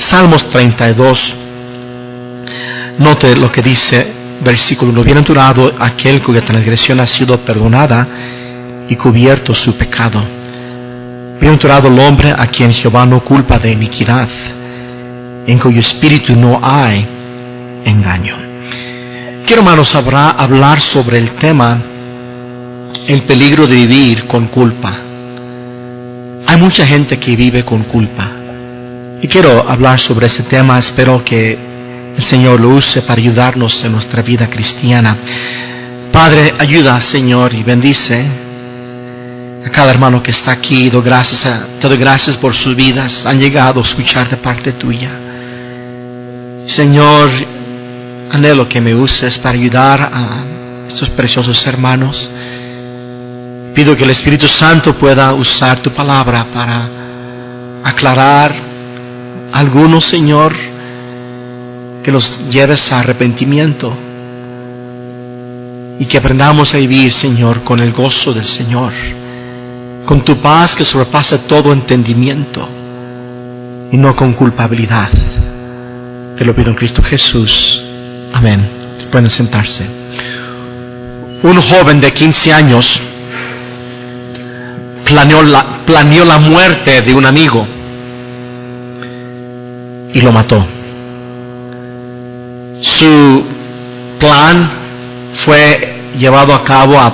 Salmos 32. Note lo que dice versículo 1. Bienaventurado aquel cuya transgresión ha sido perdonada y cubierto su pecado. Bienaventurado el hombre a quien Jehová no culpa de iniquidad, en cuyo espíritu no hay engaño. Quiero, hermanos, hablar sobre el tema, el peligro de vivir con culpa. Hay mucha gente que vive con culpa. Y quiero hablar sobre ese tema. Espero que el Señor lo use para ayudarnos en nuestra vida cristiana. Padre, ayuda, Señor, y bendice a cada hermano que está aquí. Te doy gracias por sus vidas. Han llegado a escuchar de parte tuya. Señor, anhelo que me uses para ayudar a estos preciosos hermanos. Pido que el Espíritu Santo pueda usar tu palabra para aclarar a algunos, Señor, que los lleves a arrepentimiento y que aprendamos a vivir, Señor, con el gozo del Señor, con tu paz que sobrepasa todo entendimiento y no con culpabilidad. Te lo pido en Cristo Jesús. Amén. Pueden sentarse. Un joven de 15 años planeó la muerte de un amigo y lo mató. Su plan fue llevado a cabo a,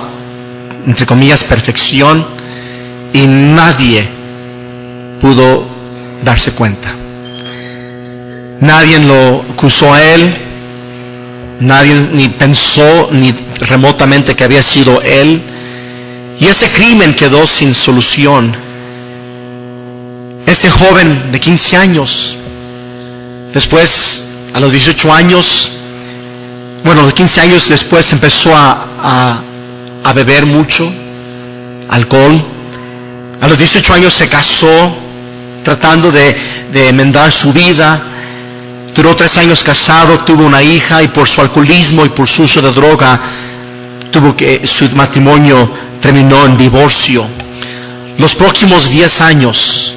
entre comillas, perfección, y nadie pudo darse cuenta. Nadie lo acusó a él, nadie ni pensó ni remotamente que había sido él, y ese crimen quedó sin solución. Este joven de 15 años, después, a los 18 años, los 15 años después empezó a beber mucho alcohol. A los 18 años se casó, tratando de enmendar su vida. Duró 3 años casado, tuvo una hija, y por su alcoholismo y por su uso de droga, su matrimonio terminó en divorcio. Los próximos 10 años,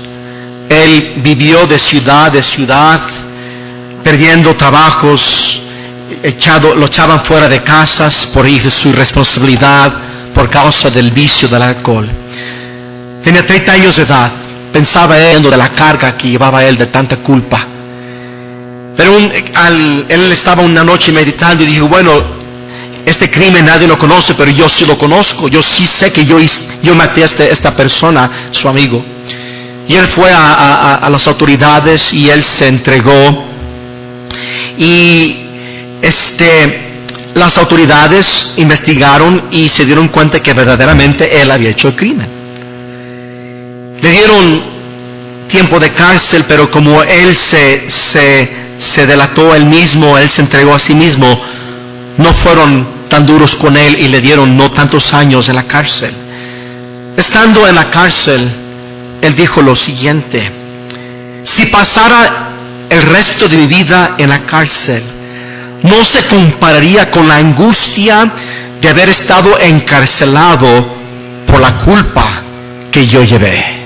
él vivió de ciudad, perdiendo trabajos, lo echaban fuera de casas por su irresponsabilidad, por causa del vicio del alcohol. Tenía 30 años de edad. Pensaba él de la carga que llevaba él de tanta culpa. Pero él estaba una noche meditando y dijo, este crimen nadie lo conoce, pero yo sí lo conozco. Yo sí sé que yo maté a esta persona, su amigo. Y él fue a las autoridades y él se entregó. Y las autoridades investigaron y se dieron cuenta que verdaderamente él había hecho el crimen. Le dieron tiempo de cárcel, pero como él se delató él mismo, él se entregó a sí mismo, no fueron tan duros con él y le dieron no tantos años en la cárcel. Estando en la cárcel, él dijo lo siguiente: si pasara el resto de mi vida en la cárcel, no se compararía con la angustia de haber estado encarcelado por la culpa que yo llevé.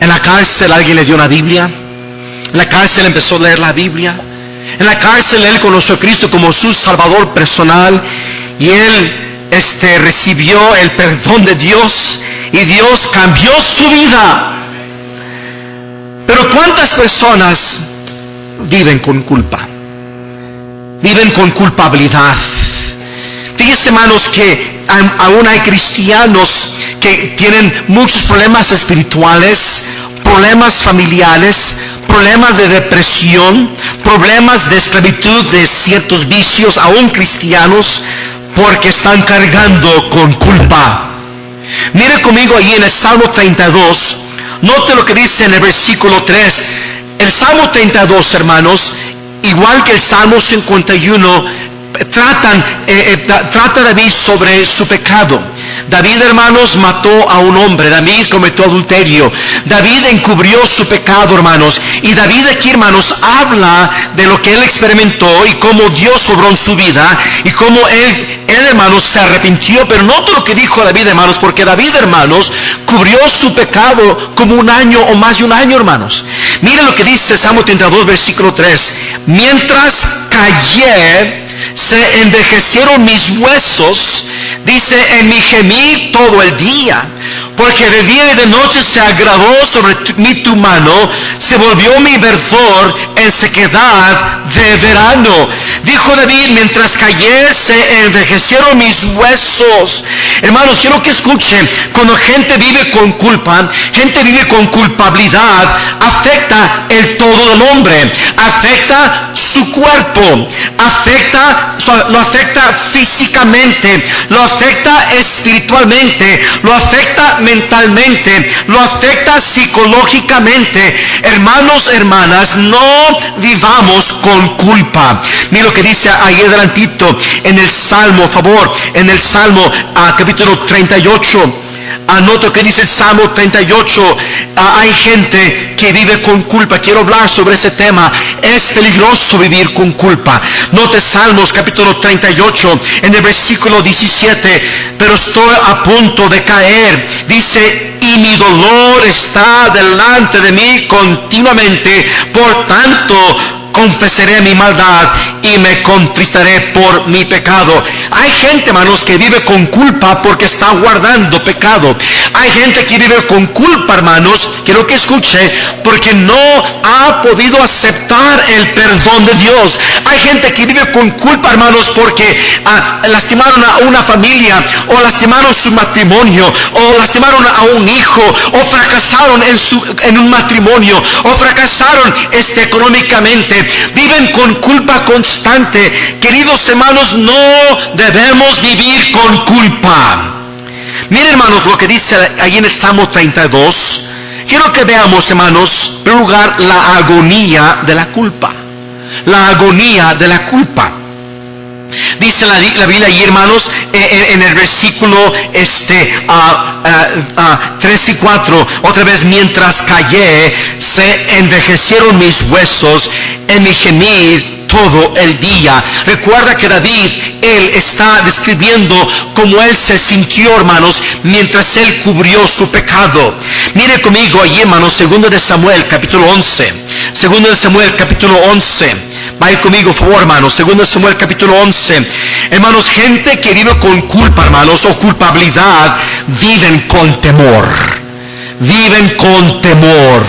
En la cárcel alguien le dio una Biblia. En la cárcel empezó a leer la Biblia. En la cárcel él conoció a Cristo como su Salvador personal, y él recibió el perdón de Dios, y Dios cambió su vida. Pero ¿cuántas personas viven con culpa? Viven con culpabilidad. Fíjense, hermanos, que aún hay cristianos que tienen muchos problemas espirituales, problemas familiares, problemas de depresión, problemas de esclavitud de ciertos vicios, aún cristianos, porque están cargando con culpa. Mire conmigo allí en el Salmo 32, note lo que dice en el versículo 3. El Salmo 32, hermanos, igual que el Salmo 51, trata David sobre su pecado. David, hermanos, mató a un hombre. David cometió adulterio. David encubrió su pecado, hermanos. Y David aquí, hermanos, habla de lo que él experimentó y cómo Dios obró en su vida y cómo él, hermanos, se arrepintió. Pero note lo que dijo David, hermanos, porque David, hermanos, cubrió su pecado como un año o más de un año, hermanos. Mira lo que dice Salmo 32, versículo 3. Mientras callé, se envejecieron mis huesos, dice, en mi gemir todo el día. Porque de día y de noche se agravó sobre mí tu mano, se volvió mi verdor en sequedad de verano. Dijo David, mientras callé se envejecieron mis huesos. Hermanos, quiero que escuchen, cuando gente vive con culpa, gente vive con culpabilidad, afecta el todo del hombre, afecta su cuerpo, lo afecta físicamente, lo afecta espiritualmente, lo afecta mentalmente, lo afecta psicológicamente. Hermanos, hermanas, no vivamos con culpa. Mira lo que dice ahí adelantito en el Salmo, por favor, en el Salmo capítulo 38. Anota que dice el Salmo 38. Hay gente que vive con culpa. Quiero hablar sobre ese tema. Es peligroso vivir con culpa. Note Salmos capítulo 38 en el versículo 17. Pero estoy a punto de caer. Dice, y mi dolor está delante de mí continuamente. Por tanto, confesaré mi maldad y me contristaré por mi pecado. Hay gente, hermanos, que vive con culpa porque está guardando pecado. Hay gente que vive con culpa, hermanos, quiero que escuche, porque no ha podido aceptar el perdón de Dios. Hay gente que vive con culpa, hermanos, porque lastimaron a una familia, o lastimaron su matrimonio, o lastimaron a un hijo, o fracasaron en un matrimonio, o fracasaron económicamente. Viven con culpa constante. Queridos hermanos, no debemos vivir con culpa. Miren, hermanos, lo que dice ahí en el Salmo 32. Quiero que veamos, hermanos, en primer lugar, la agonía de la culpa. La agonía de la culpa. Dice la Biblia ahí, hermanos, en el versículo 3 y 4, otra vez, mientras callé, se envejecieron mis huesos en mi gemir todo el día. Recuerda que David, él está describiendo cómo él se sintió, hermanos, mientras él cubrió su pecado. Mire conmigo allí, hermanos, 2 de Samuel, capítulo 11. 2 de Samuel, capítulo 11. Vaya conmigo, por favor, hermanos. 2 Samuel capítulo 11. Hermanos, gente que vive con culpa, hermanos, o culpabilidad, viven con temor. Viven con temor.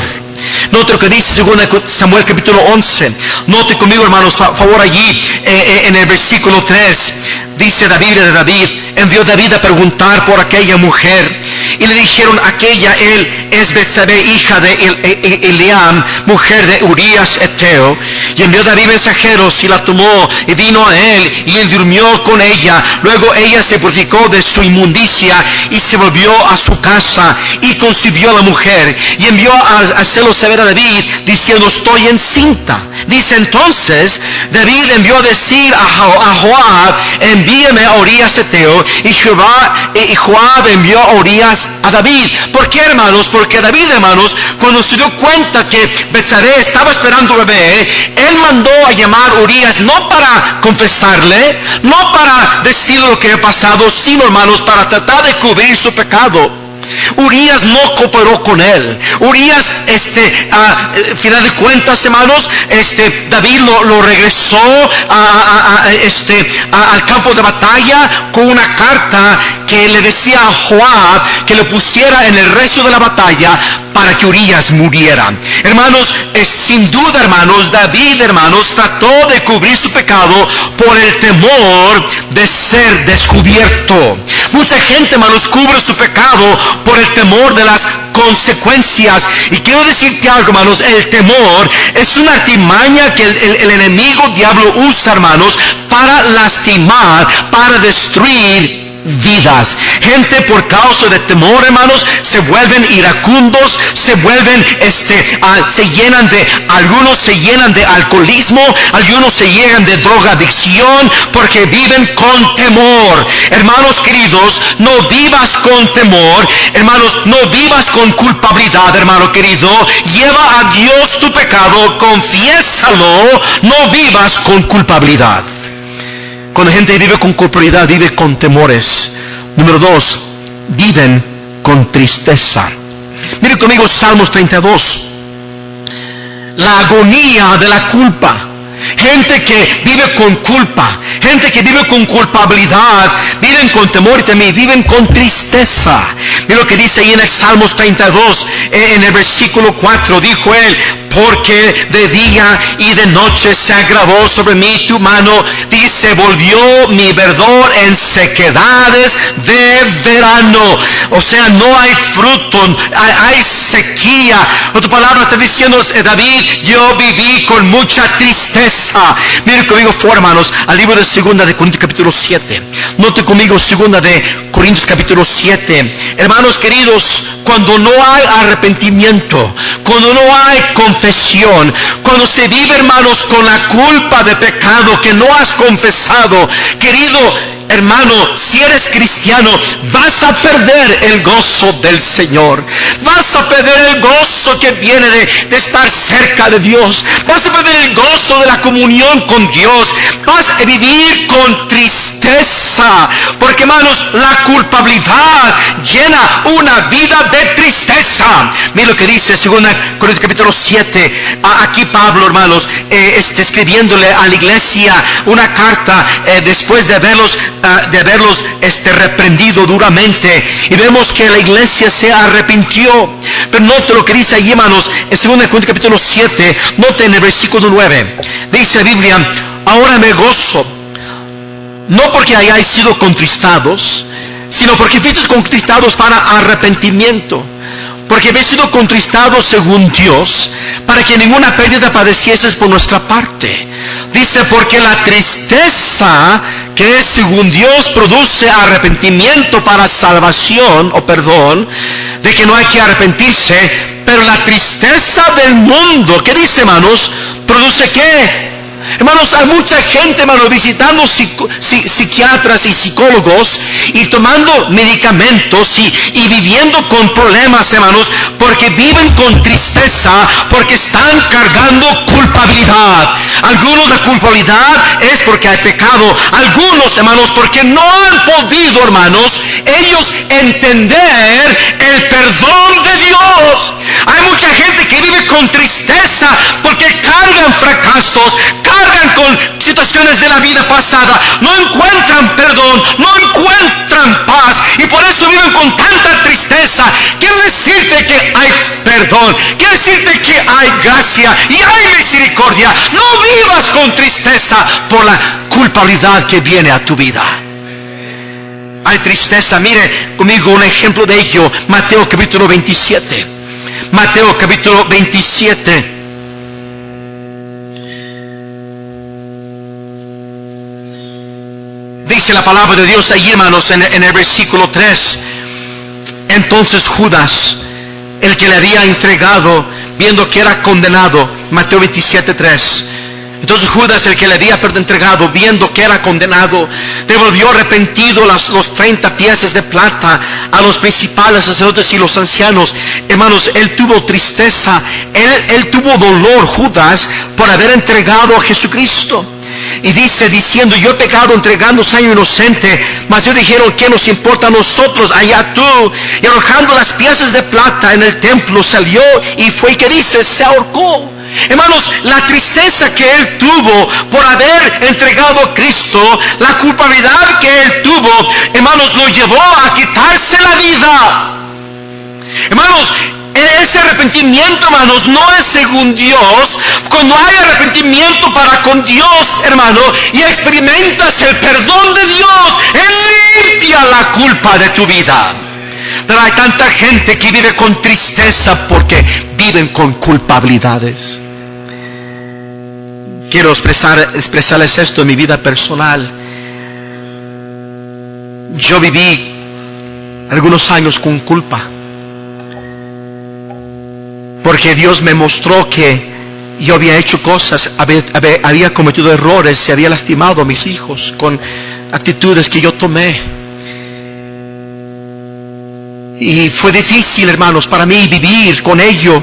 Note lo que dice 2 Samuel capítulo 11. Note conmigo, hermanos, por favor, allí en el versículo 3. Dice la Biblia de David, envió David a preguntar por aquella mujer, y le dijeron, aquella él es Betsabé, hija de Eliam, mujer de Urías Eteo. Y envió David mensajeros y la tomó y vino a él, y él durmió con ella. Luego ella se purificó de su inmundicia y se volvió a su casa y concibió a la mujer, y envió a hacerlo saber a David, diciendo, estoy encinta. Dice entonces, David envió a decir a Joab, envíame a Urías Eteo, y Joab envió a Urías a David. ¿Por qué, hermanos? Porque David, hermanos, cuando se dio cuenta que Betsabé estaba esperando un bebé, él mandó a llamar a Urías, no para confesarle, no para decir lo que había pasado, sino, hermanos, para tratar de cubrir su pecado. Urías no cooperó con él. Urías, final de cuentas, hermanos, David lo regresó al campo de batalla con una carta que le decía a Joab que le pusiera en el resto de la batalla para que Urías muriera. Hermanos, sin duda, hermanos, David, hermanos, trató de cubrir su pecado por el temor de ser descubierto. Mucha gente, hermanos, cubre su pecado por el temor de las consecuencias. Y quiero decirte algo, hermanos, el temor es una artimaña que el enemigo diablo usa, hermanos, para lastimar, para destruir vidas. Gente, por causa de temor, hermanos, se vuelven iracundos, se vuelven, algunos se llenan de alcoholismo, algunos se llenan de drogadicción, porque viven con temor. Hermanos queridos, no vivas con temor, hermanos, no vivas con culpabilidad, hermano querido. Lleva a Dios tu pecado, confiésalo, no vivas con culpabilidad. Cuando la gente vive con culpabilidad, vive con temores. Número 2, viven con tristeza. Miren conmigo Salmos 32. la agonía de la culpa. Gente que vive con culpa, gente que vive con culpabilidad, viven con temor y también viven con tristeza. Mira lo que dice ahí en el Salmos 32, en el versículo 4, dijo él: porque de día y de noche se agravó sobre mí tu mano, dice, volvió mi verdor en sequedades de verano. O sea, no hay fruto, hay sequía. Otra palabra está diciendo David: yo viví con mucha tristeza. Mire conmigo, hermanos, al libro de 2 de Corintios capítulo 7. Note conmigo 2 de Corintios capítulo 7. Hermanos queridos, cuando no hay arrepentimiento, cuando no hay confesión, cuando se vive, hermanos, con la culpa de pecado que no has confesado, querido hermano, si eres cristiano, vas a perder el gozo del Señor. Vas a perder el gozo que viene de estar cerca de Dios. Vas a perder el gozo de la comunión con Dios. Vas a vivir con tristeza. Porque, hermanos, la culpabilidad llena una vida de tristeza. Mira lo que dice 2 Corintios capítulo 7. Aquí Pablo, hermanos, está escribiéndole a la iglesia una carta después de haberlos reprendido duramente, y vemos que la iglesia se arrepintió. Pero note lo que dice ahí, hermanos, en 2 Corintios capítulo 7, note en el versículo 9, dice la Biblia: ahora me gozo, no porque hayáis sido contristados, sino porque fuisteis contristados para arrepentimiento, porque habéis sido contristados según Dios, para que ninguna pérdida padecieses por nuestra parte. Dice: porque la tristeza que es según Dios produce arrepentimiento para salvación o perdón, de que no hay que arrepentirse, pero la tristeza del mundo, ¿qué dice, hermanos? ¿Produce qué? Hermanos, hay mucha gente, hermanos, visitando psiquiatras y psicólogos y tomando medicamentos y viviendo con problemas, hermanos, porque viven con tristeza, porque están cargando culpabilidad. Algunos la culpabilidad es porque hay pecado. Algunos, hermanos, porque no han podido, hermanos, ellos entender el perdón de Dios. Hay mucha gente que vive con tristeza porque cargan fracasos, cargan con situaciones de la vida pasada, no encuentran perdón, no encuentran paz, y por eso viven con tanta tristeza. Quiero decirte que hay perdón, quiero decirte que hay gracia y hay misericordia. No vivas con tristeza por la culpabilidad que viene a tu vida. Hay tristeza. Mire conmigo un ejemplo de ello. Mateo capítulo 27. Mateo capítulo 27. Dice la palabra de Dios ahí, hermanos, en el versículo 3. Entonces Judas, el que le había entregado, viendo que era condenado, Mateo 27:3. Entonces Judas, el que le había entregado, viendo que era condenado, devolvió arrepentido los 30 piezas de plata a los principales sacerdotes y los ancianos. Hermanos, él tuvo tristeza, él tuvo dolor, Judas, por haber entregado a Jesucristo. Y dice, diciendo: yo he pecado entregando sangre inocente. Mas ellos dijeron: ¿qué nos importa a nosotros? Allá tú. Y arrojando las piezas de plata en el templo, salió y fue, que dice, se ahorcó. Hermanos, la tristeza que él tuvo por haber entregado a Cristo, la culpabilidad que él tuvo, hermanos, lo llevó a quitarse la vida. Hermanos, ese arrepentimiento, hermanos, no es según Dios. Cuando hay arrepentimiento para con Dios, hermano, y experimentas el perdón de Dios, Él limpia la culpa de tu vida. Pero hay tanta gente que vive con tristeza porque viven con culpabilidades. Quiero expresarles esto en mi vida personal. Yo viví algunos años con culpa, porque Dios me mostró que yo había hecho cosas, había cometido errores y había lastimado a mis hijos con actitudes que yo tomé. Y fue difícil, hermanos, para mí vivir con ello.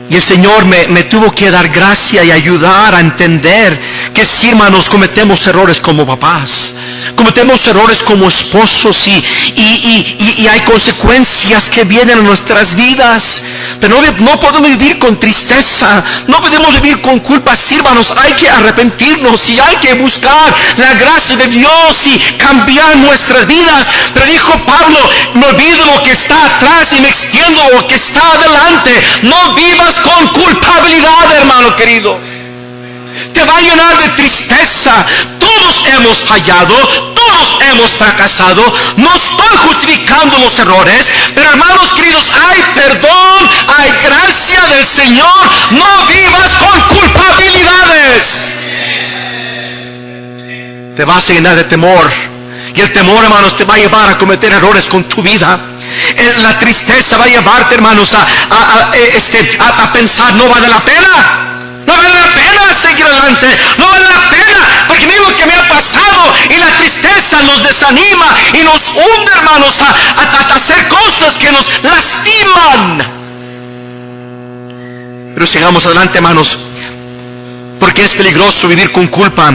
Y el Señor me tuvo que dar gracia y ayudar a entender que sí, hermanos, cometemos errores como papás, cometemos errores como esposos y hay consecuencias que vienen a nuestras vidas. Pero no podemos vivir con tristeza, no podemos vivir con culpa. Sí, hermanos, hay que arrepentirnos y hay que buscar la gracia de Dios y cambiar nuestras vidas. Pero dijo Pablo, me olvido lo que está atrás y me extiendo a lo que está adelante. No vivas con culpabilidad, hermano querido. Te va a llenar de tristeza. Todos hemos fallado, todos hemos fracasado. No estoy justificando los errores, pero hermanos queridos, hay perdón, hay gracia del Señor. No vivas con culpabilidades. Te vas a llenar de temor, y el temor, hermanos, te va a llevar a cometer errores con tu vida. La tristeza va a llevarte, hermanos, a pensar, no vale la pena. No vale la pena seguir adelante. No vale la pena, porque mira lo que me ha pasado. Y la tristeza nos desanima y nos hunde, hermanos, a hacer cosas que nos lastiman. Pero sigamos adelante, hermanos, porque es peligroso vivir con culpa.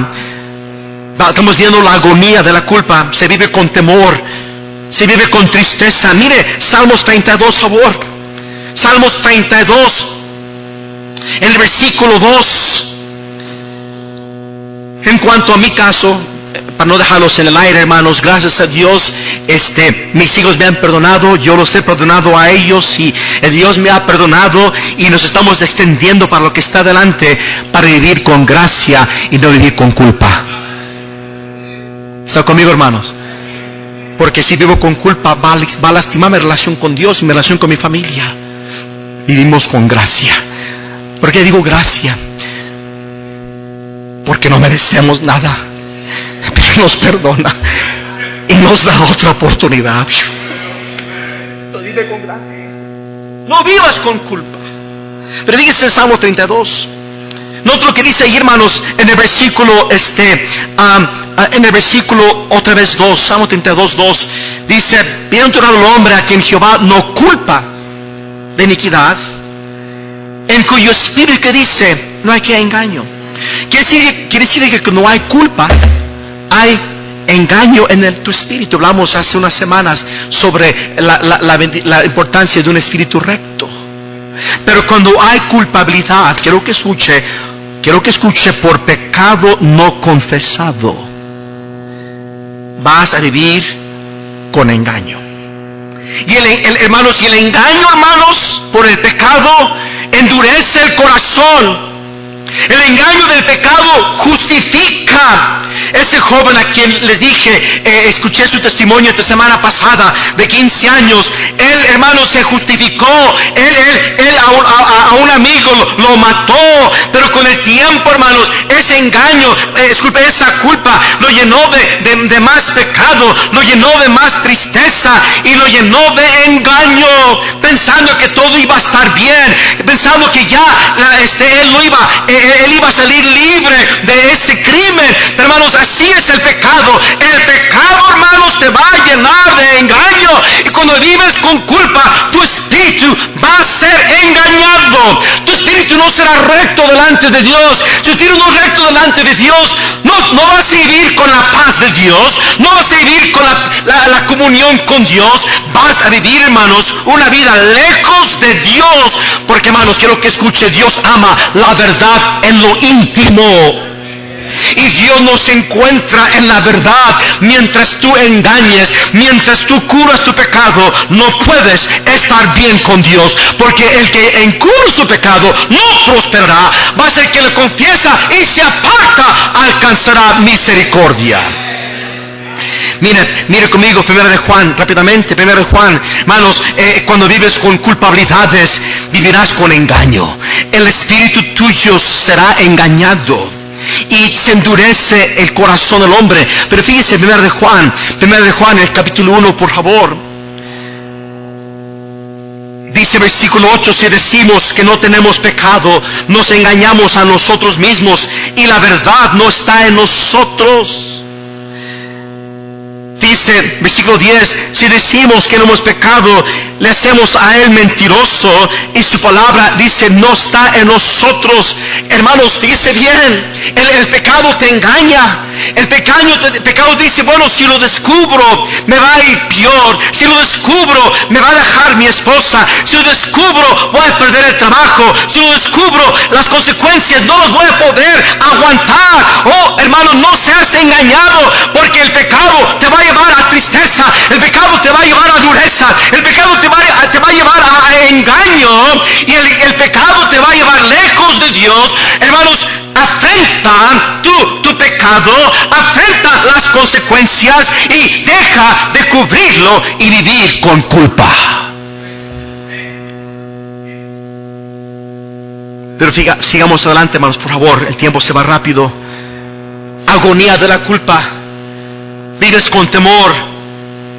Estamos viendo la agonía de la culpa. Se vive con temor, se vive con tristeza. Mire, Salmos 32, favor. Salmos 32, en el versículo 2. En cuanto a mi caso, para no dejarlos en el aire, hermanos, gracias a Dios, mis hijos me han perdonado, yo los he perdonado a ellos, y Dios me ha perdonado, y nos estamos extendiendo para lo que está delante, para vivir con gracia y no vivir con culpa. ¿Está conmigo, hermanos? Porque si vivo con culpa, va a lastimar mi relación con Dios y mi relación con mi familia. Vivimos con gracia. ¿Por qué digo gracia? Porque no merecemos nada, pero nos perdona y nos da otra oportunidad. Vive con gracia. No vivas con culpa. Pero dígase en Salmo 32. Note lo que dice ahí, hermanos, en el versículo en el versículo otra vez 2, Salmo 32, 2, dice: bienaventurado el hombre a quien Jehová no culpa de iniquidad, en cuyo espíritu, que dice, no hay que engaño. Quiere decir que no hay culpa, hay engaño en tu espíritu. Hablamos hace unas semanas sobre la importancia de un espíritu recto. Pero cuando hay culpabilidad, quiero que escuche por pecado no confesado, vas a vivir con engaño. Y hermanos, y el engaño, hermanos, por el pecado endurece el corazón. El engaño del pecado justifica. Ese joven a quien les dije, escuché su testimonio esta semana pasada, de 15 años, él, hermano, se justificó. Él a un amigo lo mató, pero con el tiempo, hermanos, ese engaño, esa culpa lo llenó de más pecado, lo llenó de más tristeza y lo llenó de engaño, pensando que todo iba a estar bien, pensando que ya él iba a salir libre de ese crimen. Pero, hermanos, así es el pecado. El pecado, hermanos, te va a llenar de engaño, y cuando vives con culpa, tu espíritu va a ser engañado. Tu espíritu no será recto delante de Dios. Si tu espíritu no es recto delante de Dios, no vas a vivir con la paz de Dios, no vas a vivir con la comunión con Dios. Vas a vivir, hermanos, una vida lejos de Dios. Porque, hermanos, quiero que escuche, Dios ama la verdad en lo íntimo. Y Dios no se encuentra en la verdad mientras tú engañes, mientras tú curas tu pecado. No puedes estar bien con Dios, porque el que encubra su pecado no prosperará. Va a ser que le confiesa y se aparta, alcanzará misericordia. Mire conmigo 1 de Juan, rápidamente, 1 de Juan, hermanos, cuando vives con culpabilidades, vivirás con engaño. El espíritu tuyo será engañado y se endurece el corazón del hombre. Pero fíjese, 1 de Juan, el capítulo 1, por favor. Dice versículo 8: si decimos que no tenemos pecado, nos engañamos a nosotros mismos y la verdad no está en nosotros. Fíjese Dice, versículo 10, si decimos que no hemos pecado, le hacemos a él mentiroso y su palabra, dice, no está en nosotros. Hermanos, fíjese bien, el pecado te engaña. El pecado dice, bueno, si lo descubro, me va a ir peor. Si lo descubro, me va a dejar mi esposa. Si lo descubro, voy a perder el trabajo. Si lo descubro, las consecuencias no las voy a poder aguantar. Oh, hermano, no seas engañado, porque el pecado te va a llevar a tristeza. El pecado te va a llevar a dureza. El pecado te va a llevar a engaño. Y el pecado te va a llevar lejos de Dios. Hermanos, afrenta tu pecado, afrenta las consecuencias y deja de cubrirlo y vivir con culpa. Pero sigamos adelante, hermanos, por favor, el tiempo se va rápido. Agonía de la culpa. Vives con temor,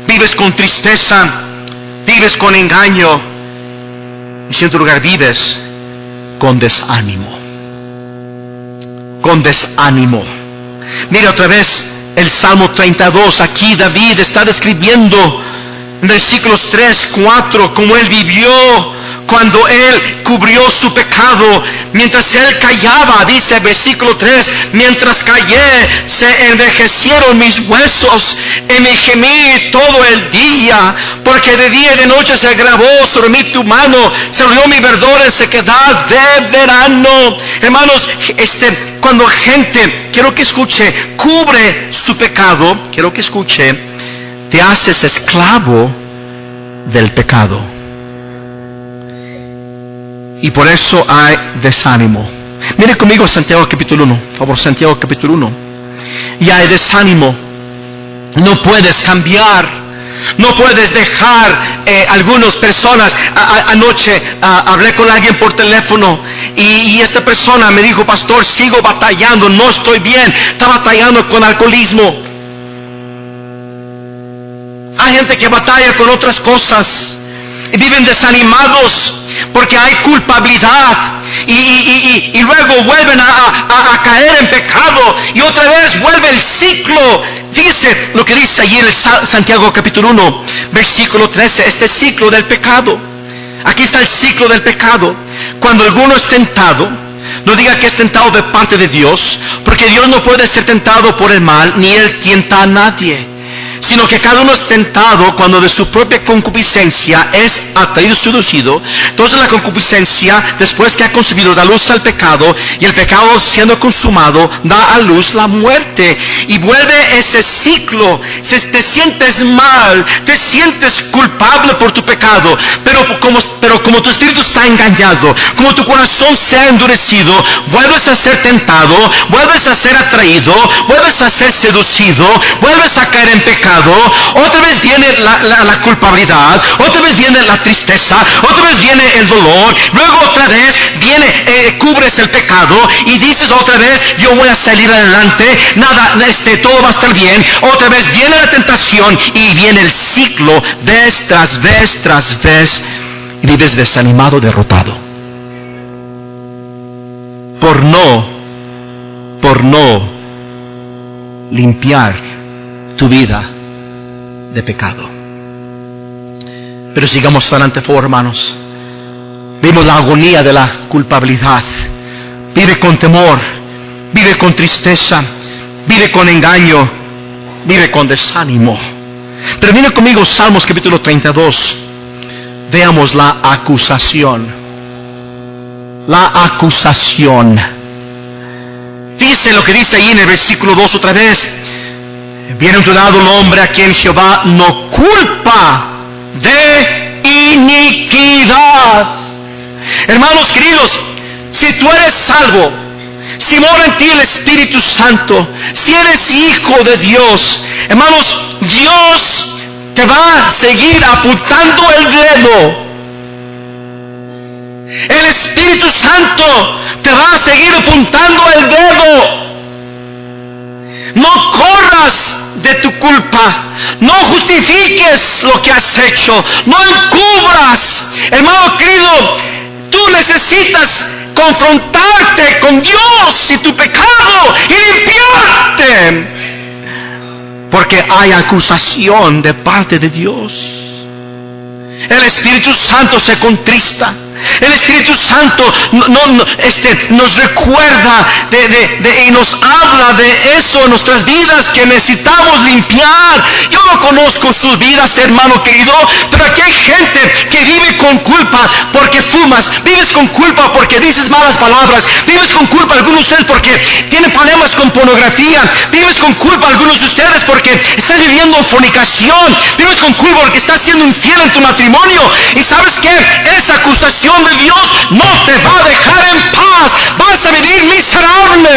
vives con tristeza, vives con engaño, y en tu lugar vives con desánimo. Con desánimo. Mira otra vez el Salmo 32. Aquí David está describiendo en versículos 3, 4 cómo él vivió cuando él cubrió su pecado. Mientras él callaba, dice versículo 3, mientras callé se envejecieron mis huesos y me gemí todo el día, porque de día y de noche se agravó sobre mí tu mano, se volvió mi verdor en sequedad de verano. Hermanos, cuando gente, quiero que escuche, cubre su pecado, quiero que escuche, te haces esclavo del pecado. Y por eso hay desánimo. Mire conmigo Santiago capítulo 1, por favor, Santiago capítulo 1. Y hay desánimo. No puedes cambiar. No puedes dejar algunas personas. Anoche hablé con alguien por teléfono y esta persona me dijo, pastor, sigo batallando, no estoy bien, está batallando con alcoholismo. Hay gente que batalla con otras cosas y viven desanimados porque hay culpabilidad y luego vuelven a caer en pecado y otra vez vuelve el ciclo. Fíjese lo que dice allí en el Santiago capítulo 1 versículo 13, este ciclo del pecado. Aquí está el ciclo del pecado. Cuando alguno es tentado, no diga que es tentado de parte de Dios, porque Dios no puede ser tentado por el mal, ni Él tienta a nadie, sino que cada uno es tentado cuando de su propia concupiscencia es atraído y seducido. Entonces la concupiscencia, después que ha concebido, da luz al pecado, y el pecado, siendo consumado, da a luz la muerte. Y vuelve ese ciclo. Te sientes mal, te sientes culpable por tu pecado, pero como tu espíritu está engañado, como tu corazón se ha endurecido, vuelves a ser tentado, vuelves a ser atraído, vuelves a ser seducido, vuelves a caer en pecado. Otra vez viene la culpabilidad, otra vez viene la tristeza, otra vez viene el dolor, luego otra vez viene, cubres el pecado y dices otra vez, yo voy a salir adelante, nada, todo va a estar bien. Otra vez viene la tentación y viene el ciclo, vez tras vez tras vez, y vives desanimado, derrotado, por no limpiar tu vida de pecado. Pero sigamos adelante, por favor, hermanos. Vimos la agonía de la culpabilidad. Vive con temor, vive con tristeza, vive con engaño, vive con desánimo. Pero mire conmigo Salmos capítulo 32. Veamos la acusación. La acusación. Dice lo que dice ahí en el versículo 2 otra vez. Bienaventurado el hombre a quien Jehová no culpa de iniquidad. Hermanos queridos, si tú eres salvo, si mora en ti el Espíritu Santo, si eres hijo de Dios, hermanos, Dios te va a seguir apuntando el dedo. El Espíritu Santo te va a seguir apuntando el dedo. No corras de tu culpa, no justifiques lo que has hecho, no encubras. Hermano querido, tú necesitas confrontarte con Dios y tu pecado y limpiarte. Porque hay acusación de parte de Dios. El Espíritu Santo se contrista. El Espíritu Santo nos recuerda y nos habla de eso en nuestras vidas que necesitamos limpiar. Yo no conozco sus vidas, hermano querido, pero aquí hay gente que vive con culpa porque fumas, vives con culpa porque dices malas palabras, vives con culpa algunos de ustedes porque tienen problemas con pornografía, vives con culpa algunos de ustedes porque estás viviendo en fornicación, vives con culpa porque estás siendo infiel en tu matrimonio. Y ¿sabes qué? Esa acusación de Dios no te va a dejar en paz. Vas a vivir miserable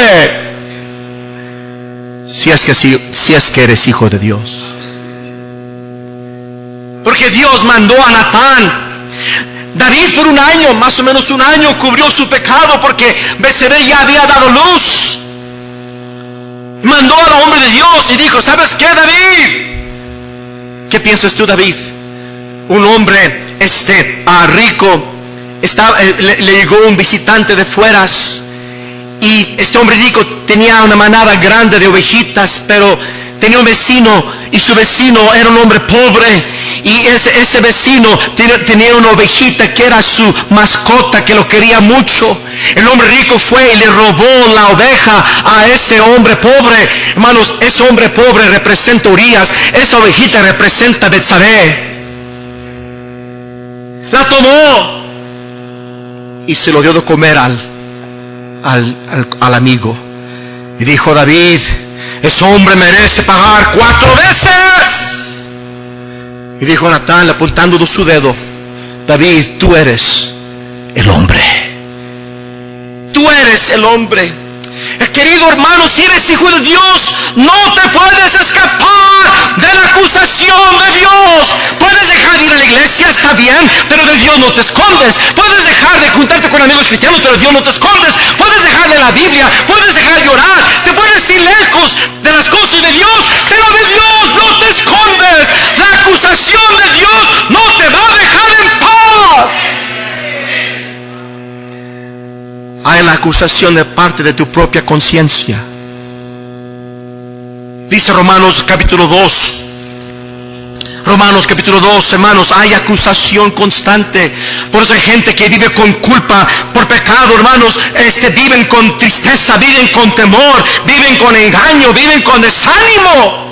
si es que eres hijo de Dios. Porque Dios mandó a Natán. David por un año, más o menos un año, cubrió su pecado porque Betsabé ya había dado luz. Mandó al hombre de Dios y dijo: ¿sabes qué, David? ¿Qué piensas tú, David? Un hombre rico, le llegó un visitante de fueras, y este hombre rico tenía una manada grande de ovejitas, pero tenía un vecino, y su vecino era un hombre pobre, y ese vecino tenía una ovejita que era su mascota, que lo quería mucho. El hombre rico fue y le robó la oveja a ese hombre pobre. Hermanos, ese hombre pobre representa a Urías, esa ovejita representa a Betsabé. La tomó y se lo dio de comer al amigo. Y dijo David: ese hombre merece pagar 4 veces. Y dijo Natán, apuntando su dedo: David, tú eres el hombre. Tú eres el hombre. Querido hermano, si eres hijo de Dios, no te puedes escapar de la acusación de Dios. Puedes dejar de ir a la iglesia, está bien, pero de Dios no te escondes. Puedes dejar de juntarte con amigos cristianos, pero de Dios no te escondes. Puedes dejar de la Biblia, puedes dejar de orar, te puedes ir lejos de las cosas de Dios, pero de Dios no te escondes. La acusación de Dios no te va a dejar en paz. Hay la acusación de parte de tu propia conciencia. Dice Romanos capítulo 2. Romanos capítulo 2, hermanos, hay acusación constante. Por eso hay gente que vive con culpa por pecado, hermanos. Viven con tristeza, viven con temor, viven con engaño, viven con desánimo.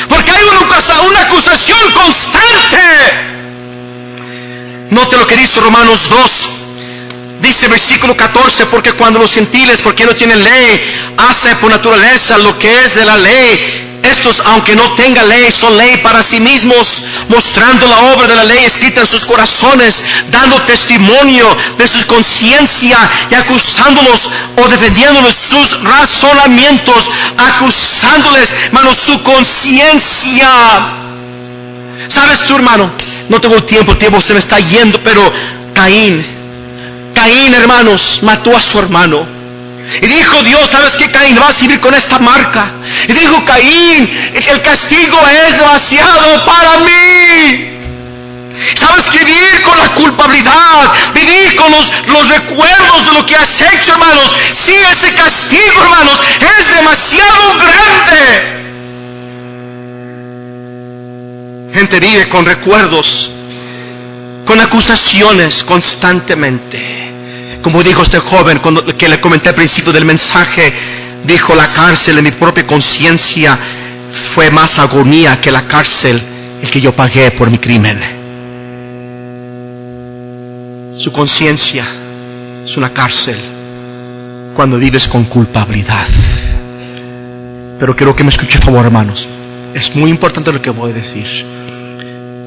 Porque hay una acusación constante. Note lo que dice Romanos 2. Dice versículo 14: porque cuando los gentiles, porque no tienen ley, hacen por naturaleza lo que es de la ley, estos, aunque no tengan ley, son ley para sí mismos, mostrando la obra de la ley escrita en sus corazones, dando testimonio de su conciencia y acusándolos o defendiéndoles sus razonamientos, acusándoles, hermano, su conciencia. ¿Sabes tú, hermano? No tengo tiempo, el tiempo se me está yendo, pero Caín, hermanos, mató a su hermano. Y dijo Dios: ¿sabes qué, Caín? Vas a vivir con esta marca. Y dijo Caín: el castigo es demasiado para mí. ¿Sabes qué? Vivir con la culpabilidad, vivir con los recuerdos de lo que has hecho, hermanos. Sí, ese castigo, hermanos, es demasiado grande. Gente vive con recuerdos, con acusaciones constantemente. Como dijo este joven que le comenté al principio del mensaje, dijo: la cárcel de mi propia conciencia fue más agonía que la cárcel el que yo pagué por mi crimen. Su conciencia es una cárcel cuando vives con culpabilidad. Pero quiero que me escuche, por favor, hermanos. Es muy importante lo que voy a decir.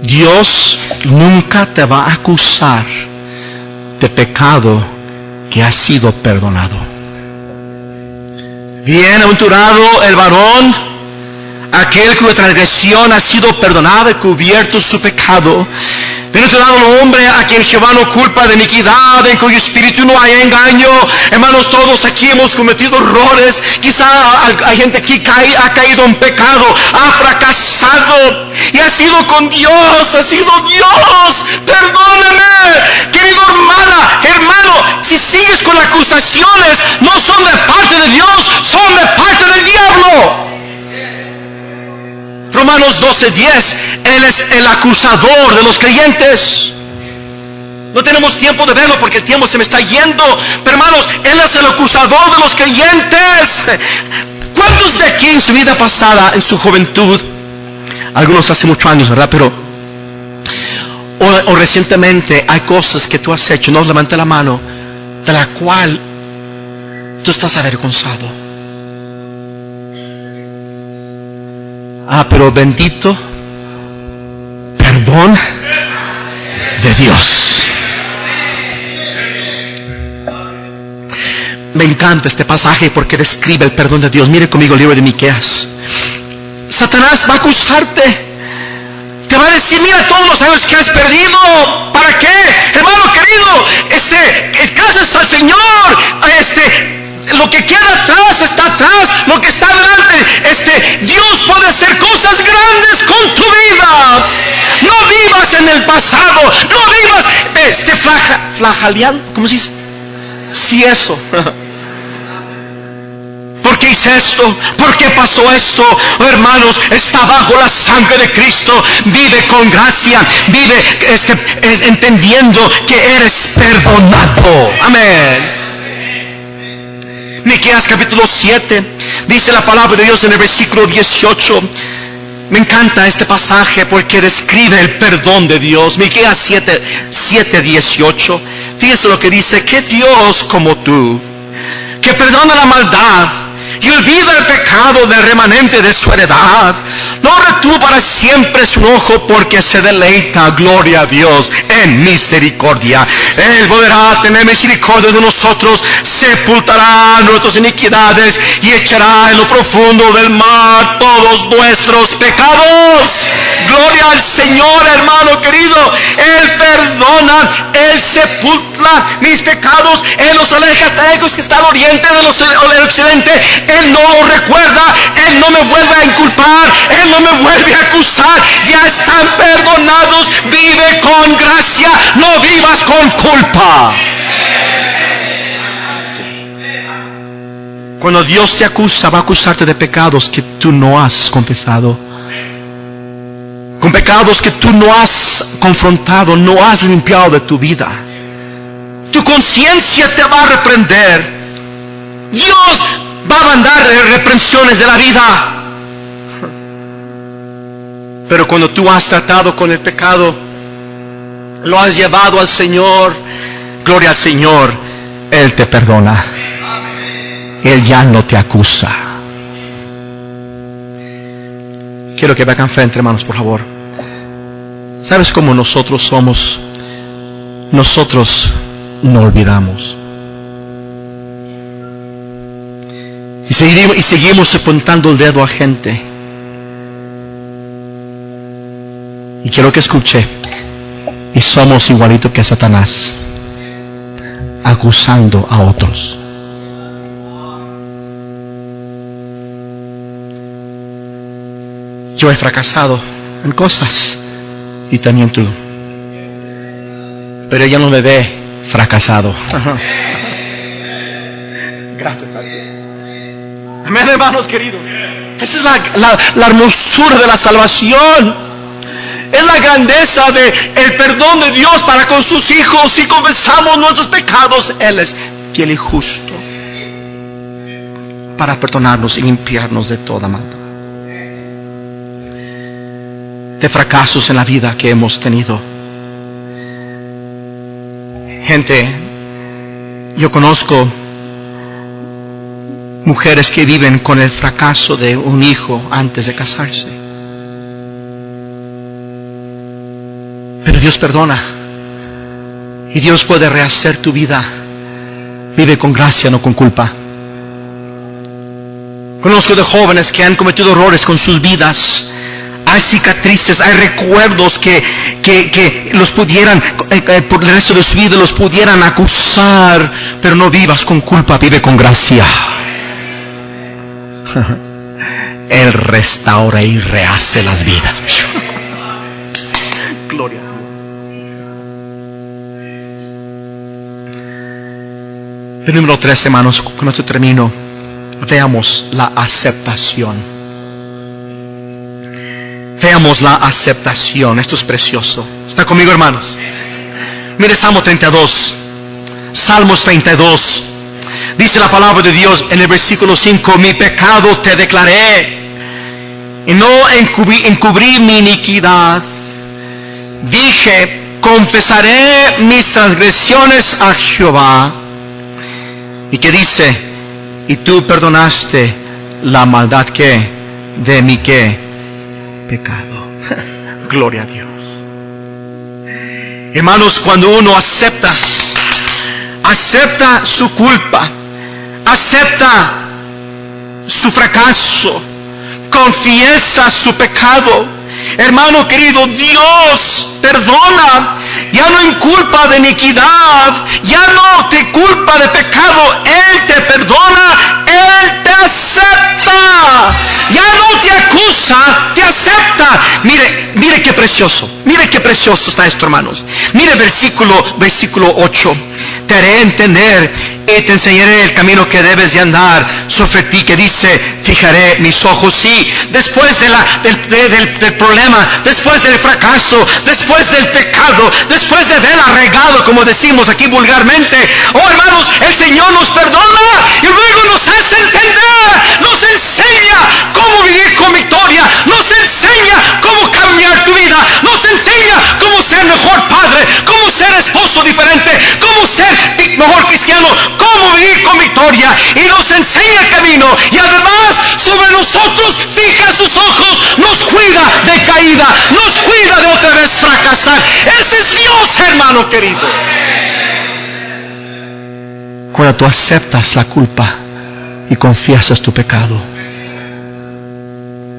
Dios nunca te va a acusar de pecado que ha sido perdonado. Bienaventurado el varón, aquel cuya transgresión ha sido perdonada y cubierto su pecado. Bienaventurado el hombre a quien Jehová no culpa de iniquidad, en cuyo espíritu no hay engaño. Hermanos, todos aquí hemos cometido errores. Quizá hay gente aquí ha caído en pecado, ha fracasado y ha sido con Dios, ha sido Dios. Perdóname, querido hermano, si sigues con acusaciones, no son de parte de Dios, son de parte del diablo. Romanos 12:10, Él es el acusador de los creyentes. No tenemos tiempo de verlo porque el tiempo se me está yendo. Pero hermanos, Él es el acusador de los creyentes. ¿Cuántos de aquí en su vida pasada, en su juventud, algunos hace muchos años, ¿verdad? Pero o recientemente hay cosas que tú has hecho, no levanta la mano, de la cual tú estás avergonzado? Pero bendito perdón de Dios. Me encanta este pasaje porque describe el perdón de Dios. Mire conmigo el libro de Miqueas. Satanás va a acusarte. Te va a decir, mira todos los años que has perdido. ¿Para qué? Hermano querido, gracias al Señor, lo que queda atrás está atrás. Lo que está adelante, Dios puede hacer cosas grandes con tu vida. No vivas en el pasado. No vivas flagaleando. ¿Cómo se dice? Sí, eso. ¿Por qué hice esto? ¿Por qué pasó esto? Oh, hermanos, está bajo la sangre de Cristo. Vive con gracia. Vive entendiendo que eres perdonado. Amén. Miqueas capítulo 7. Dice la palabra de Dios en el versículo 18. Me encanta este pasaje porque describe el perdón de Dios. Miqueas 7:18. Fíjese lo que dice: que Dios como tú, que perdona la maldad y olvida el pecado del remanente de su heredad, no retuvo para siempre su enojo, porque se deleita, gloria a Dios, en misericordia. Él volverá a tener misericordia de nosotros, sepultará nuestras iniquidades y echará en lo profundo del mar todos nuestros pecados. Gloria al Señor, hermano querido. Él perdona, Él sepulta mis pecados. Él los aleja que está al oriente del occidente. Él no lo recuerda. Él no me vuelve a inculpar. Él no me vuelve a acusar. Ya están perdonados. Vive con gracia. No vivas con culpa. Sí. Cuando Dios te acusa, va a acusarte de pecados que tú no has confesado, con pecados que tú no has confrontado, no has limpiado de tu vida. Tu conciencia te va a reprender. Dios va a mandar reprensiones de la vida. Pero cuando tú has tratado con el pecado, lo has llevado al Señor, gloria al Señor, Él te perdona. Él ya no te acusa. Quiero que vayan frente, hermanos, por favor. ¿Sabes cómo nosotros somos? Nosotros no olvidamos. Y seguimos apuntando el dedo a gente. Y quiero que escuche. Y somos igualitos que Satanás, acusando a otros. Yo he fracasado en cosas, y también tú. Pero ella no me ve fracasado. Gracias a Dios. Amén, hermanos queridos. Esa es la hermosura de la salvación. Es la grandeza del perdón de Dios para con sus hijos. Si confesamos nuestros pecados, Él es fiel y justo para perdonarnos y limpiarnos de toda maldad. De fracasos en la vida que hemos tenido. Gente, yo conozco mujeres que viven con el fracaso de un hijo antes de casarse. Pero Dios perdona. Y Dios puede rehacer tu vida. Vive con gracia, no con culpa. Conozco de jóvenes que han cometido errores con sus vidas. Hay cicatrices, hay recuerdos que los pudieran, por el resto de su vida los pudieran acusar. Pero no vivas con culpa, vive con gracia. Él restaura y rehace las vidas. Gloria a Dios. El número 3, hermanos, con esto termino. Veamos la aceptación. veamos la aceptación. Esto es precioso. ¿Está conmigo, hermanos? Mire Salmo 32. Salmos 32. Dice la palabra de Dios en el versículo 5: mi pecado te declaré, y no encubrí mi iniquidad. Dije, confesaré mis transgresiones a Jehová. ¿Y qué dice? Y tú perdonaste la maldad que de mi que pecado. Gloria a Dios. Hermanos, cuando uno acepta su culpa, acepta su fracaso, confiesa su pecado, hermano querido, Dios perdona. Ya no inculpa de iniquidad, ya no te culpa de pecado. Él te perdona, Él te acepta. Ya no te acusa, te acepta. Mire qué precioso está esto, hermanos. Mire versículo 8. Te haré entender y te enseñaré el camino que debes de andar. Sobre ti, que dice, fijaré mis ojos. Sí, después del problema, después del fracaso, después del pecado, después de haberla regado, como decimos aquí vulgarmente, oh hermanos, el Señor nos perdona y luego nos hace entender, nos enseña cómo vivir con victoria, nos enseña cómo cambiar tu vida, nos enseña cómo ser mejor padre, cómo ser esposo diferente, cómo ser mejor cristiano, cómo vivir con victoria, y nos enseña el camino, y además sobre nosotros fija sus ojos, nos cuida de caída, nos cuida de otra vez fracasar. Ese es Dios, hermano querido. Cuando tú aceptas la culpa y confiesas tu pecado.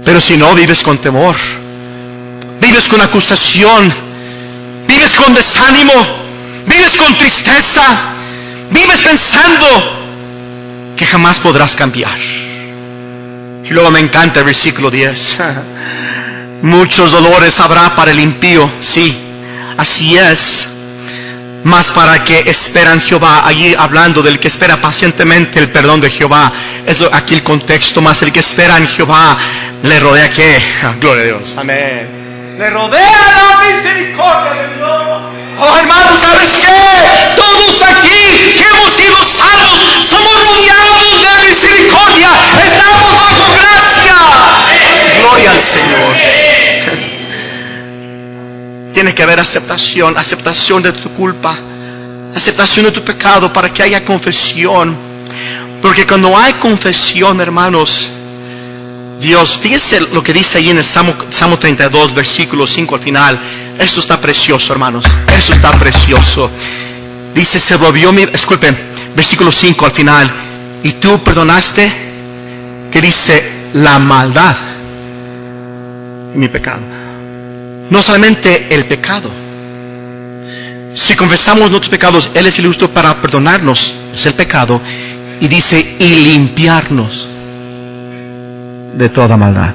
Pero si no, vives con temor, vives con acusación, vives con desánimo, vives con tristeza, vives pensando que jamás podrás cambiar. Y luego me encanta el versículo 10. Muchos dolores habrá para el impío, sí, así es, mas para que esperan Jehová. Allí hablando del que espera pacientemente el perdón de Jehová. Eso aquí el contexto, más el que espera en Jehová le rodea ¿qué? Gloria a Dios, amén. Le rodea la misericordia de Dios. Oh hermanos, ¿sabes qué? Todos aquí que hemos sido salvos somos rodeados de misericordia, estamos bajo gracia. Gloria al Señor. Tiene que haber aceptación de tu culpa, aceptación de tu pecado, para que haya confesión. Porque cuando hay confesión, hermanos, Dios, fíjese lo que dice ahí en el Salmo 32, versículo 5 al final. Esto está precioso, hermanos, esto está precioso. Dice, versículo 5 al final, y tú perdonaste, que dice, la maldad y mi pecado. No solamente el pecado. Si confesamos nuestros pecados, Él es el justo para perdonarnos, es el pecado, y dice, y limpiarnos de toda maldad.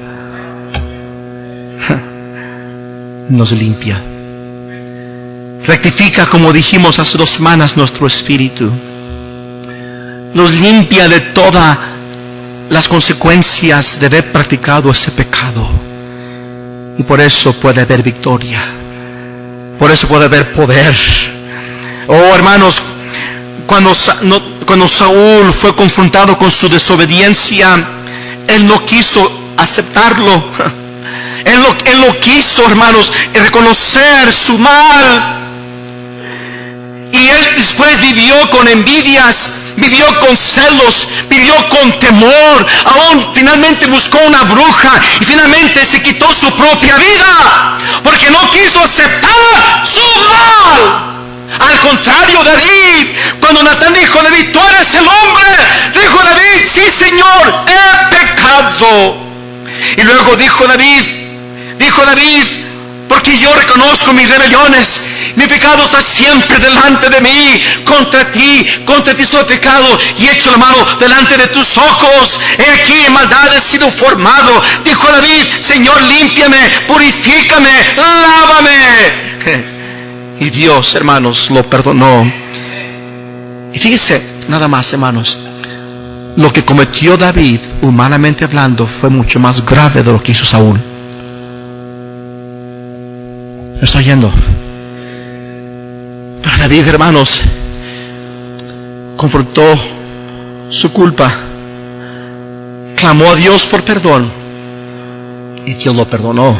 Nos limpia, rectifica, como dijimos hace 2 semanas, nuestro espíritu, nos limpia de todas las consecuencias de haber practicado ese pecado. Y por eso puede haber victoria, por eso puede haber poder. Oh hermanos, cuando Saúl fue confrontado con su desobediencia, él no quiso aceptarlo. Él no quiso, hermanos, reconocer su mal. Y él después vivió con envidias, vivió con celos, vivió con temor. Aún finalmente buscó una bruja y finalmente se quitó su propia vida, porque no quiso aceptar su mal. Al contrario, David, cuando Natán dijo, David, tú eres el hombre, dijo David, sí Señor, he pecado. Y luego dijo David, porque yo reconozco mis rebeliones, mi pecado está siempre delante de mí. Contra ti soy pecado y he hecho la mano delante de tus ojos. He aquí en maldad he sido formado. Dijo David, Señor, límpiame, purifícame, lávame. Y Dios, hermanos, lo perdonó. Y fíjese, nada más, hermanos, lo que cometió David, humanamente hablando, fue mucho más grave de lo que hizo Saúl. Me estoy yendo. Pero David, hermanos, confrontó su culpa, clamó a Dios por perdón y Dios lo perdonó.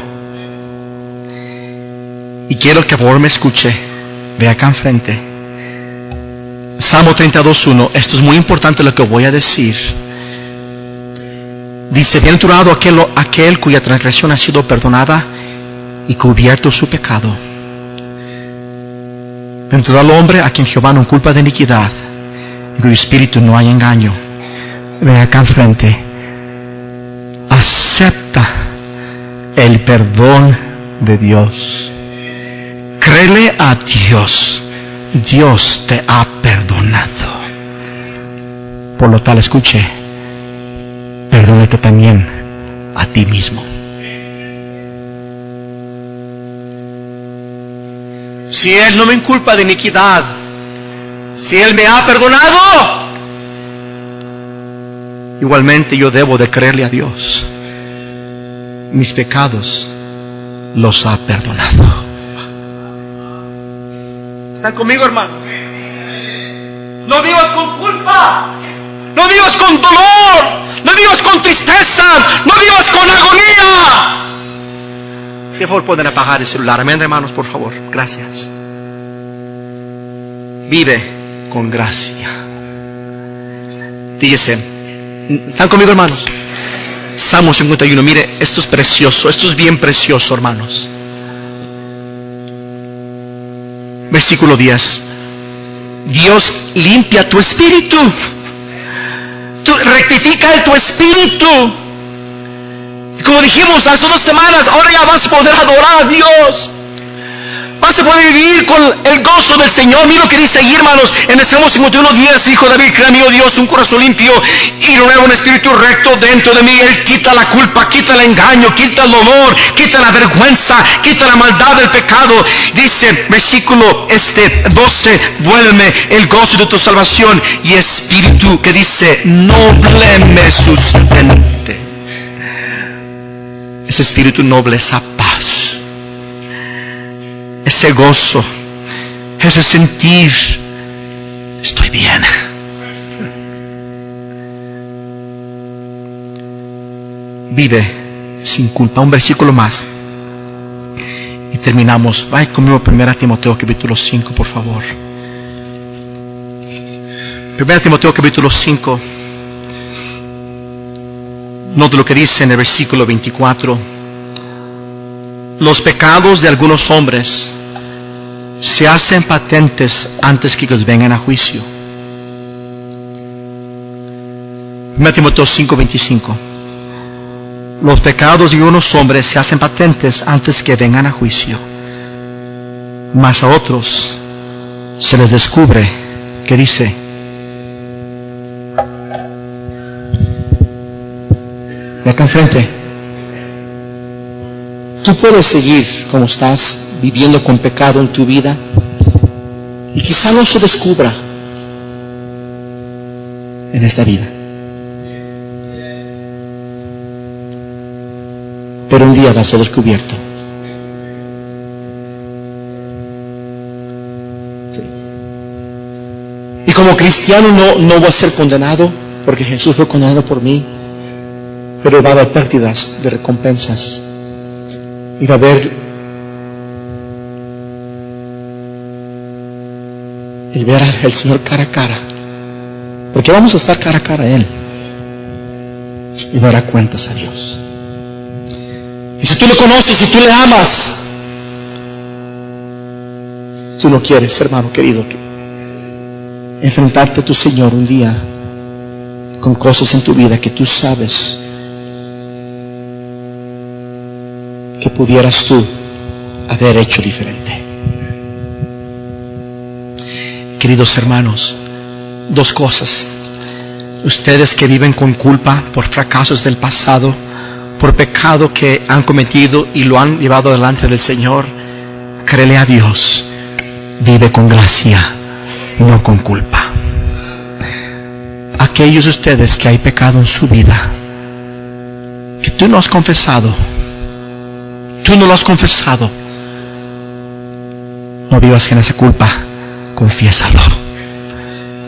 Y quiero que por favor me escuche. Ve acá enfrente. Salmo 32:1. Esto es muy importante lo que voy a decir. Dice: bienaventurado aquel cuya transgresión ha sido perdonada y cubierto su pecado. Bienaventurado el hombre a quien Jehová no culpa de iniquidad, en cuyo espíritu no hay engaño. Ven acá enfrente. Acepta el perdón de Dios. Créele a Dios. Dios te ha perdonado. Por lo tal, escuche, perdónate también a ti mismo. Si Él no me inculpa de iniquidad, si Él me ha perdonado, igualmente yo debo de creerle a Dios. Mis pecados los ha perdonado. ¿Están conmigo, hermano? No vivas con culpa, no vivas con dolor, no vivas con tristeza, no vivas con agonía. Si por favor pueden apagar el celular. Amén, hermanos, por favor. Gracias. Vive con gracia. Dígase. ¿Están conmigo, hermanos? Salmo 51. Mire, esto es precioso. Esto es bien precioso, hermanos. Versículo 10. Dios limpia tu espíritu. Rectifica tu espíritu. Y como dijimos hace 2 semanas, ahora ya vas a poder adorar a Dios. Vas a poder vivir con el gozo del Señor. Mira lo que dice ahí, hermanos, en el Salmo 51:10. Dijo David: crea en mí, oh Dios, un corazón limpio y renueva un espíritu recto dentro de mí. Él quita la culpa, quita el engaño, quita el dolor, quita la vergüenza, quita la maldad del pecado. Dice, versículo 12: vuélveme el gozo de tu salvación y espíritu, que dice, noble me sustente. Ese espíritu noble, esa paz, ese gozo, ese sentir, estoy bien. Vive sin culpa. Un versículo más y terminamos. Vaya conmigo 1 Timoteo capítulo 5, por favor. 1 Timoteo capítulo 5. Note lo que dice en el versículo 24. Los pecados de algunos hombres se hacen patentes antes que ellos vengan a juicio. 1 Timoteo 5:25. Los pecados de algunos hombres se hacen patentes antes que vengan a juicio, mas a otros se les descubre, que dice, de acá enfrente, tú puedes seguir como estás, viviendo con pecado en tu vida, y quizá no se descubra en esta vida, pero un día va a ser descubierto. Y como cristiano no voy a ser condenado, porque Jesús fue condenado por mí, pero va a haber pérdidas de recompensas. Y va a haber el ver al Señor cara a cara, porque vamos a estar cara a cara a Él y dará cuentas a Dios. Y si tú lo conoces, si tú le amas, tú no quieres, hermano querido, que enfrentarte a tu Señor un día con cosas en tu vida que tú sabes que pudieras tú haber hecho diferente. Queridos hermanos, 2 cosas. Ustedes que viven con culpa por fracasos del pasado, por pecado que han cometido y lo han llevado delante del Señor, créele a Dios. Vive con gracia, no con culpa. Aquellos de ustedes que hay pecado en su vida, que tú no has confesado, tú no lo has confesado, No vivas en esa culpa. Confiésalo.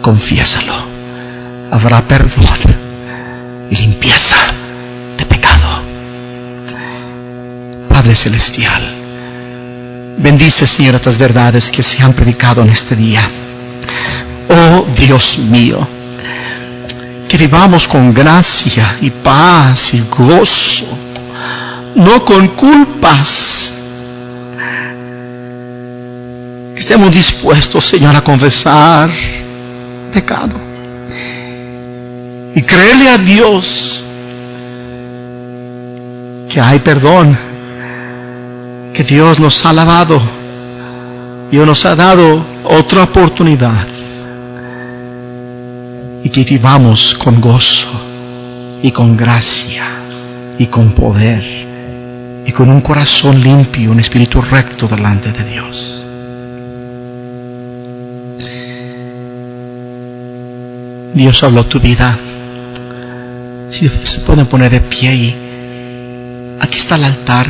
Confiésalo. Habrá perdón y limpieza de pecado. Padre Celestial, bendice, Señor, estas verdades que se han predicado en este día. Oh Dios mío, que vivamos con gracia y paz y gozo, no con culpas. Que estemos dispuestos, Señor, a confesar pecado y creerle a Dios que hay perdón, que Dios nos ha lavado, Dios nos ha dado otra oportunidad, y que vivamos con gozo y con gracia y con poder y con un corazón limpio, un espíritu recto delante de Dios. Dios habló tu vida. Si se pueden poner de pie, y aquí está el altar.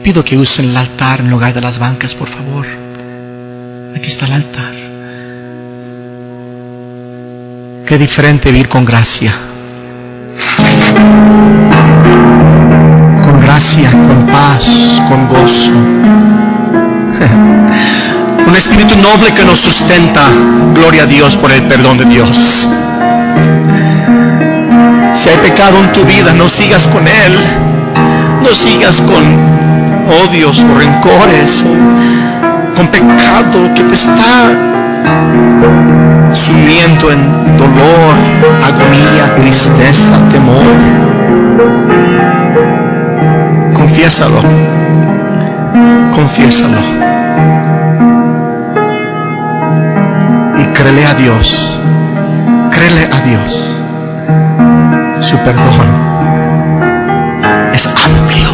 Pido que usen el altar en lugar de las bancas, por favor. Aquí está el altar. Qué diferente vivir con gracia. Con gracia, con paz, con gozo. Un espíritu noble que nos sustenta. Gloria a Dios por el perdón de Dios. Si hay pecado en tu vida, no sigas con él. No sigas con odios o rencores o con pecado que te está sumiendo en dolor, agonía, tristeza, temor. Confiésalo. Confiésalo. Y créele a Dios. Créele a Dios. Su perdón es amplio.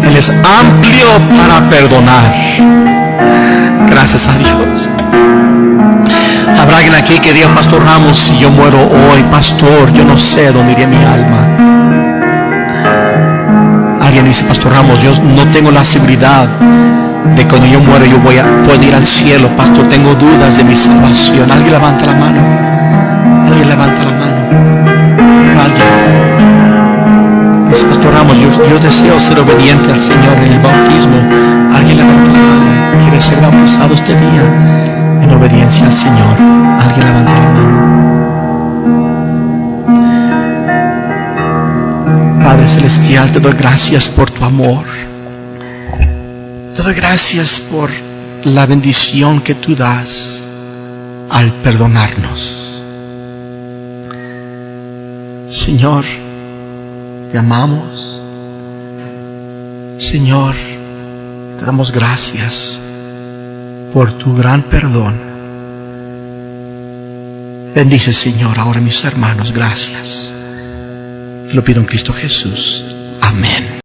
Él es amplio para perdonar. Gracias a Dios. Habrá alguien aquí que diga: Pastor Ramos, si yo muero hoy, pastor, yo no sé dónde iría mi alma. Alguien dice: Pastor Ramos, yo no tengo la seguridad de que cuando yo muero yo puedo ir al cielo. Pastor, tengo dudas de mi salvación. Alguien levanta la mano. Alguien levanta la mano. Alguien dice: Pastor Ramos, yo deseo ser obediente al Señor en el bautismo. Alguien levanta la mano. ¿Quiere ser bautizado este día en obediencia al Señor? Alguien levanta la mano. Padre Celestial, te doy gracias por tu amor. Te doy gracias por la bendición que tú das al perdonarnos. Señor, te amamos. Señor, te damos gracias por tu gran perdón. Bendice, Señor, ahora mis hermanos. Gracias. Te lo pido en Cristo Jesús. Amén.